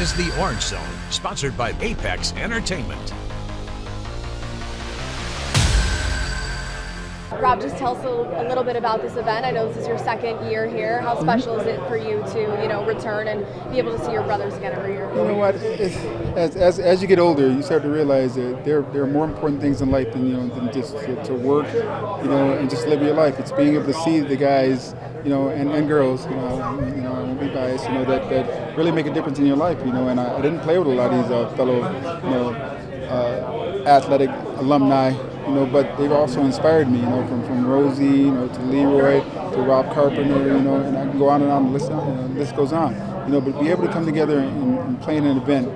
is the Orange Zone, sponsored by Apex Entertainment. Rob, just tell us a little bit about this event. I know this is your second year here. How special is it for you to, return and be able to see your brothers again every year? You know what? As you get older, you start to realize that there are more important things in life than just to work, and just live your life. It's being able to see the guys, and girls, I won't be biased, that really make a difference in your life, and I didn't play with a lot of these fellow, athletic alumni, but they've also inspired me, from Rosie, to Leroy, to Rob Carpenter, and I can go on and on, the list goes on, but be able to come together and play in an event,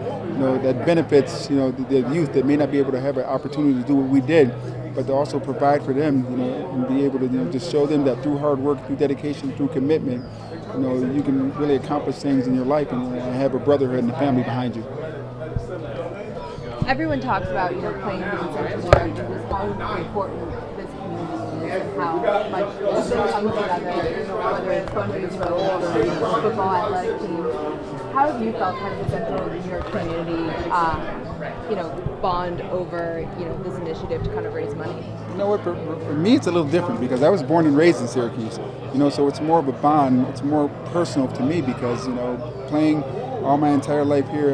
that benefits, the youth that may not be able to have an opportunity to do what we did, but to also provide for them, and be able to, just show them that through hard work, through dedication, through commitment, you can really accomplish things in your life and have a brotherhood and a family behind you. Everyone talks about, playing in Central America, just how important this community is and how much it comes together, whether it's Baldwinsville or football athletic teams. How have you felt kind of the Central New York community, bond over, this initiative to kind of raise money? You know what, for me it's a little different because I was born and raised in Syracuse, so it's more of a bond, it's more personal to me because, playing all my entire life here,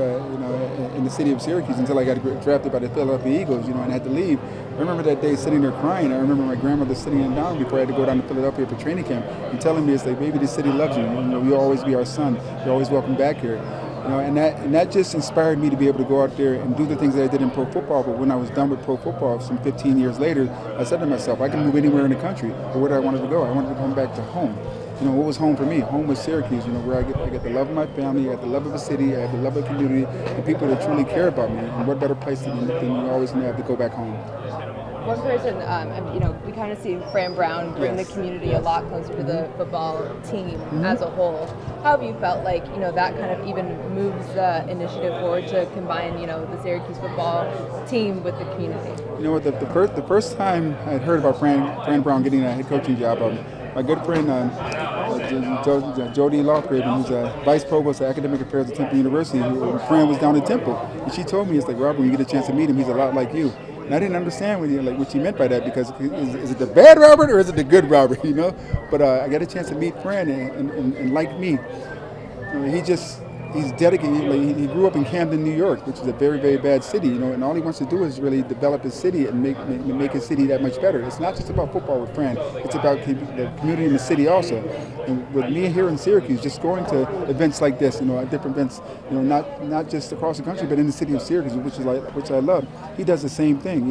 in the city of Syracuse until I got drafted by the Philadelphia Eagles, and I had to leave. I remember that day sitting there crying. I remember my grandmother sitting down before I had to go down to Philadelphia for training camp and telling me, it's like, baby, this city loves you. You'll always be our son. You're always welcome back here. And that just inspired me to be able to go out there and do the things that I did in pro football. But when I was done with pro football, some 15 years later, I said to myself, I can move anywhere in the country. But where did I want to go? I wanted to come back to home. What was home for me? Home was Syracuse, where I get the love of my family, I got the love of the city, I have the love of the community, the people that truly care about me. And what better place than you always have to go back home? One person, we kind of see Fran Brown bring the community a lot closer to the football team as a whole. How have you felt like, that kind of even moves the initiative forward to combine, the Syracuse football team with the community? The first time I had heard about Fran Brown getting a head coaching job, my good friend Jody Lofgren, who's a vice provost of academic affairs at Temple University, Fran was down at Temple, and she told me, it's like, Robert, when you get a chance to meet him, he's a lot like you. And I didn't understand what she meant by that, because is it the bad Robert or is it the good Robert, But I got a chance to meet Fran, and like me, he's dedicated. He grew up in Camden, New York, which is a very, very bad city, and all he wants to do is really develop his city and make his city that much better. It's not just about football with Fran, it's about the community in the city also. And with me here in Syracuse, just going to events like this, different events, not just across the country, but in the city of Syracuse, which I love. He does the same thing,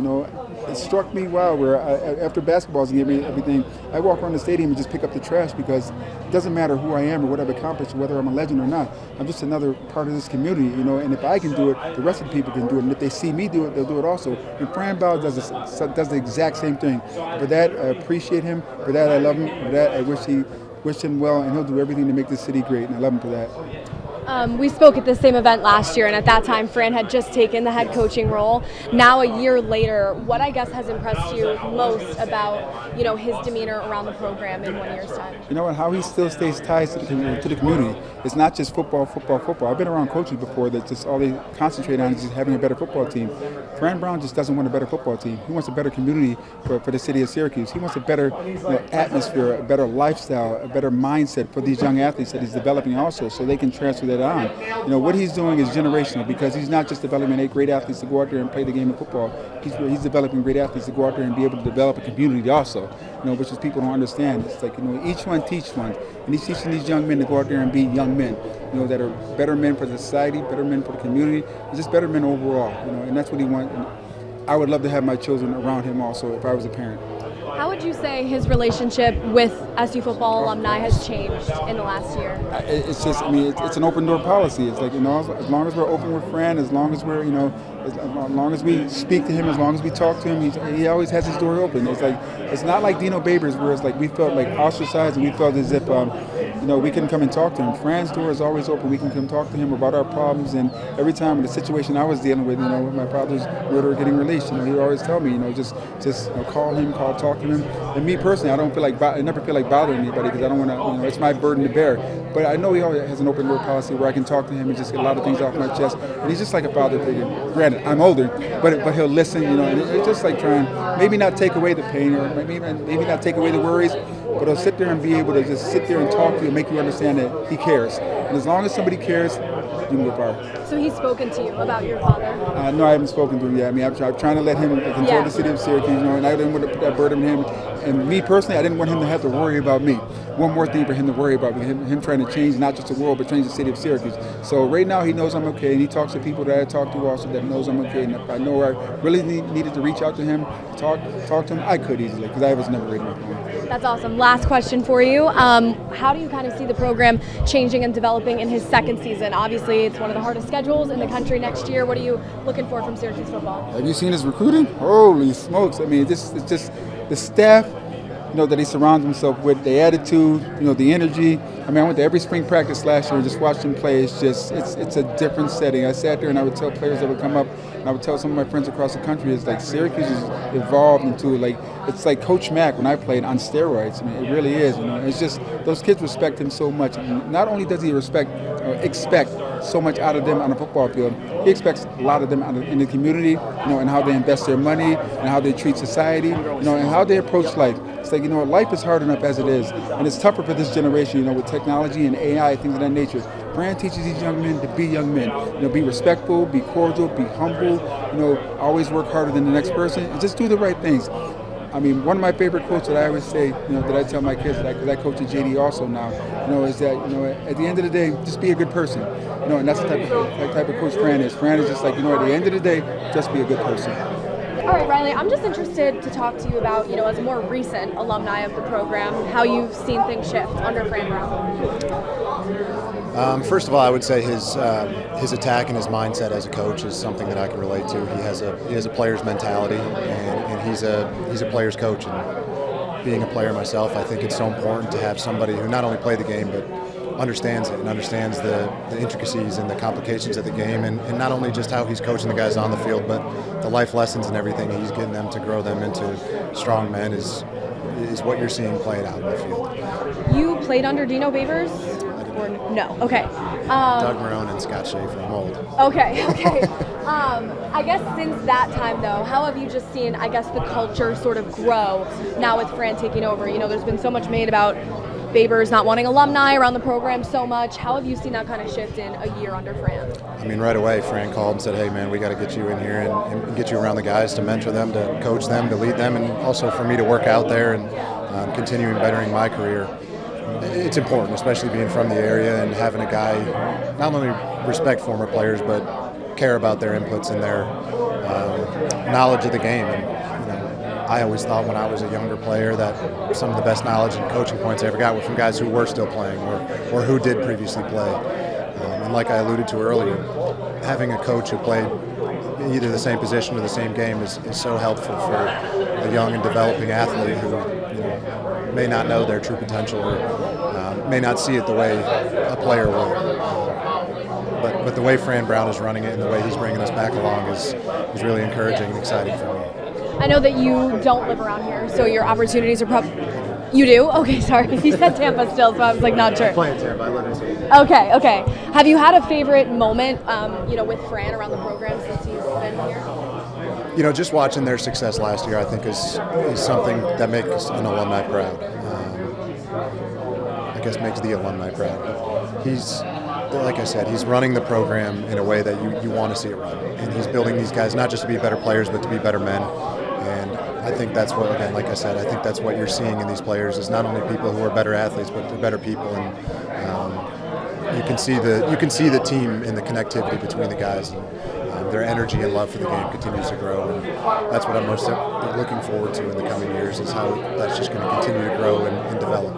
It struck me, wow, where after basketballs and gave me everything, I walk around the stadium and just pick up the trash, because it doesn't matter who I am or what I've accomplished, whether I'm a legend or not. I'm just another part of this community, and if I can do it, the rest of the people can do it, and if they see me do it, they'll do it also. And Fran Brown does the exact same thing. For that, I appreciate him. For that, I love him. For that, I wish him well, and he'll do everything to make this city great, and I love him for that. We spoke at the same event last year, and at that time, Fran had just taken the head coaching role. Now, a year later, what I guess has impressed you most about, his demeanor around the program in 1 year's time? How he still stays tied to the community. It's not just football. I've been around coaches before that just all they concentrate on is just having a better football team. Fran Brown just doesn't want a better football team. He wants a better community for the city of Syracuse. He wants a better atmosphere, a better lifestyle, a better mindset for these young athletes that he's developing also, so they can transfer that on. What he's doing is generational, because he's not just developing 8 great athletes to go out there and play the game of football. He's developing great athletes to go out there and be able to develop a community also, which is people don't understand. It's like, each one teach one. And he's teaching these young men to go out there and be young men, that are better men for the society, better men for the community, and just better men overall, and that's what he wants. And I would love to have my children around him also if I was a parent. How would you say his relationship with SU football alumni has changed in the last year? It's just, it's an open door policy. It's like, as long as we're open with Fran, as long as we're, as long as we speak to him, as long as we talk to him, he always has his door open. It's not like Dino Babers, where it's like we felt like ostracized and we felt as if we couldn't come and talk to him. Fran's door is always open. We can come talk to him about our problems, and every time in the situation I was dealing with, with my father's murder getting released, he'd always tell me, just call him, talk to him him. And me personally, I don't feel like I never feel like bothering anybody because I don't want to. It's my burden to bear. But I know he always has an open door policy where I can talk to him and just get a lot of things off my chest. And he's just like a father figure. Granted, I'm older, but he'll listen. And it's just like trying maybe not take away the pain or maybe not take away the worries, but he'll sit there and be able to just sit there and talk to you and make you understand that he cares. And as long as somebody cares, you can go far. So he's spoken to you about your father? No, I haven't spoken to him yet. I mean, I'm trying to let him control the city of Syracuse, and I didn't want to put that burden on him. And me personally, I didn't want him to have to worry about me. One more thing for him to worry about, him trying to change not just the world, but change the city of Syracuse. So right now, he knows I'm okay, and he talks to people that I talk to also that knows I'm okay. And if I know I really needed to reach out to him, talk to him, I could easily, because I was never ready with him. That's awesome. Last question for you. How do you kind of see the program changing and developing in his second season? Obviously, it's one of the hardest schedules in the country next year. What are you looking for from Syracuse football? Have you seen his recruiting? Holy smokes. I mean, it's just the staff, that he surrounds himself with, the attitude, the energy. I mean, I went to every spring practice last year and just watched him play. It's a different setting. I sat there and I would tell players that would come up, and I would tell some of my friends across the country, it's like Syracuse has evolved into it's like Coach Mack when I played on steroids. I mean, it really is. It's just those kids respect him so much. And not only does he expect so much out of them on the football field, he expects a lot of them in the community, and how they invest their money and how they treat society, and how they approach life. It's like, life is hard enough as it is, and it's tougher for this generation, with technology and AI, things of that nature. Fran teaches these young men to be young men, be respectful, be cordial, be humble, always work harder than the next person, and just do the right things. I mean, one of my favorite quotes that I always say, that I tell my kids, because I coach at JD also now, is that, at the end of the day, just be a good person. And that's the type of coach Fran is. Fran is just like, at the end of the day, just be a good person. All right, Riley, I'm just interested to talk to you about, as a more recent alumni of the program, how you've seen things shift under Fran Brown. First of all, I would say his attack and his mindset as a coach is something that I can relate to. He has a player's mentality, and he's a player's coach. And being a player myself, I think it's so important to have somebody who not only play the game but understands it and understands the intricacies and the complications of the game, and not only just how he's coaching the guys on the field, but the life lessons and everything he's getting them to grow them into strong men is what you're seeing played out in the field. You played under Dino Babers? Or no? Okay. Doug Marone and Scott Schaefer, mold. Okay. I guess since that time, though, how have you just seen, the culture sort of grow now with Fran taking over? There's been so much made about Babers not wanting alumni around the program so much. How have you seen that kind of shift in a year under Fran? I mean, right away, Fran called and said, hey, man, we got to get you in here and get you around the guys to mentor them, to coach them, to lead them, and also for me to work out there and continuing bettering my career. It's important, especially being from the area and having a guy not only respect former players, but care about their inputs and their knowledge of the game. And, I always thought when I was a younger player that some of the best knowledge and coaching points I ever got were from guys who were still playing or who did previously play. And like I alluded to earlier, having a coach who played either the same position or the same game is so helpful for a young and developing athlete who may not know their true potential or may not see it the way a player will. But the way Fran Brown is running it and the way he's bringing us back along is really encouraging and exciting for me. I know that you don't live around here, so your opportunities are probably... You do? Okay, sorry. You said Tampa still, so I was not sure. I play in Tampa. I live in Syracuse. Okay. Have you had a favorite moment, with Fran around the program since he's been here? Just watching their success last year, I think is something that makes an alumni proud. Makes the alumni proud. He's, like I said, he's running the program in a way that you want to see it run. And he's building these guys not just to be better players, but to be better men. And I think that's what, again, like I said, I think that's what you're seeing in these players is not only people who are better athletes, but they're better people. And you can see the team and the connectivity between the guys. And their energy and love for the game continues to grow. And that's what I'm most looking forward to in the coming years is how that's just going to continue to grow and develop.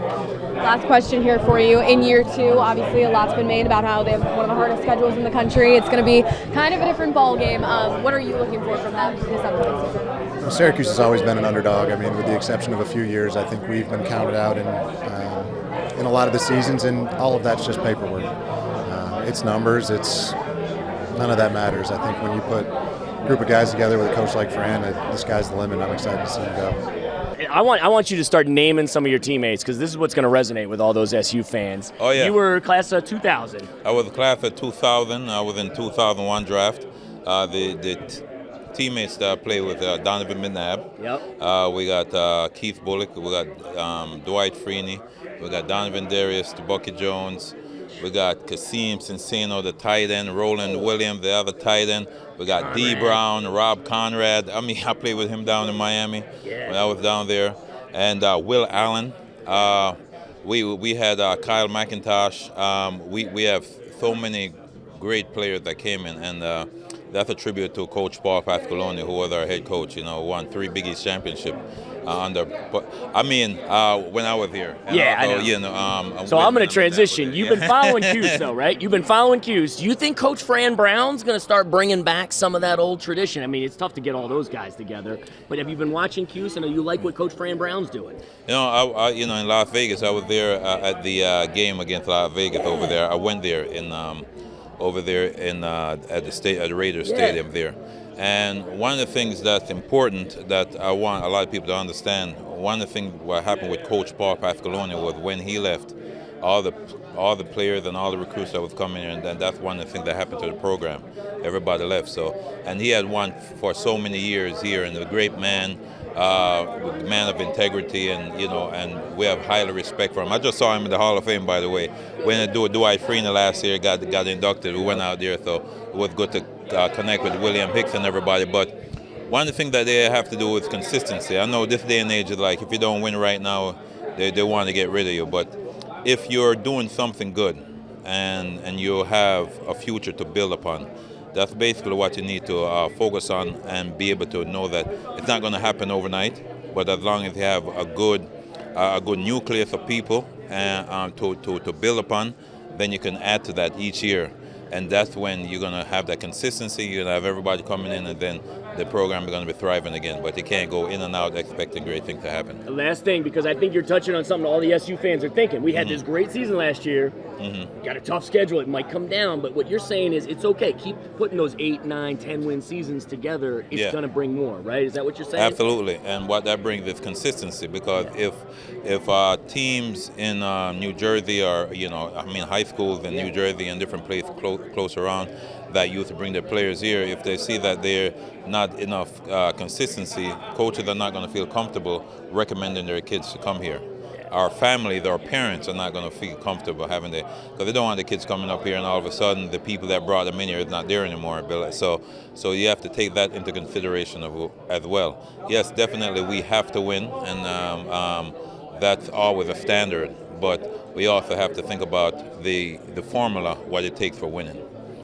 Last question here for you. In year two, obviously a lot's been made about how they have one of the hardest schedules in the country. It's going to be kind of a different ball game. What are you looking for from them this upcoming season? Well, Syracuse has always been an underdog. I mean, with the exception of a few years, I think we've been counted out in a lot of the seasons, and all of that's just paperwork. It's numbers. None of that matters. I think when you put a group of guys together with a coach like Fran, the sky's the limit. I'm excited to see him go. I want you to start naming some of your teammates, because this is what's going to resonate with all those SU fans. Oh, yeah. You were class of 2000. I was class of 2000. I was in 2001 draft. Teammates that I played with, Donovan McNabb. Yep. We got Keith Bullock. We got Dwight Freeney. We got Donovan Darius, Bucky Jones. We got Kasim Cincino, the tight end. Roland Williams, the other tight end. We got D. Brown, Rob Conrad. I mean, I played with him down in Miami when I was down there. And Will Allen. We had Kyle McIntosh. We have so many great players that came in, and that's a tribute to Coach Paul Pasqualoni, who was our head coach. Won 3 Big East championships under. But I mean, when I was here. Yeah, also, I know. So I'm going to transition. You've been following Cuse, though, right? You've been following Cuse. Do you think Coach Fran Brown's going to start bringing back some of that old tradition? I mean, it's tough to get all those guys together. But have you been watching Cuse, and do you like what Coach Fran Brown's doing? I in Las Vegas, I was there at the game against Las Vegas over there. I went there at the Raiders Stadium there. And one of the things that's important that I want a lot of people to understand, one of the things what happened with Coach Paul Pasqualoni was when he left, all the players and all the recruits that was coming in, and that's one of the things that happened to the program. Everybody left. So, and he had won for so many years here, and a great man. Man of integrity, and and we have highly respect for him. I just saw him in the Hall of Fame, by the way. When Dwight Freeney last year got inducted, we went out there, so it was good to connect with William Hicks and everybody. But one of the things that they have to do is consistency. I know this day and age is like, if you don't win right now, they want to get rid of you. But if you're doing something good and you have a future to build upon, that's basically what you need to focus on, and be able to know that it's not going to happen overnight. But as long as you have a good nucleus of people to build upon, then you can add to that each year. And that's when you're going to have that consistency. You're going to have everybody coming in, and then the program is going to be thriving again. But you can't go in and out expecting great things to happen. The last thing, because I think you're touching on something all the SU fans are thinking. We had this great season last year. Got a tough schedule. It might come down. But what you're saying is it's okay. Keep putting those 8, 9, 10-win seasons together. It's going to bring more, right? Is that what you're saying? Absolutely. And what that brings is consistency. Because if teams in New Jersey or, high schools in New Jersey and different places close around that used to bring their players here, if they see that they're not enough consistency, coaches are not going to feel comfortable recommending their kids to come here. Our families, our parents are not going to feel comfortable having because they don't want the kids coming up here and all of a sudden the people that brought them in here is not there anymore. So you have to take that into consideration as well. Yes, definitely we have to win, and that's always a standard. But we also have to think about the formula, what it takes for winning.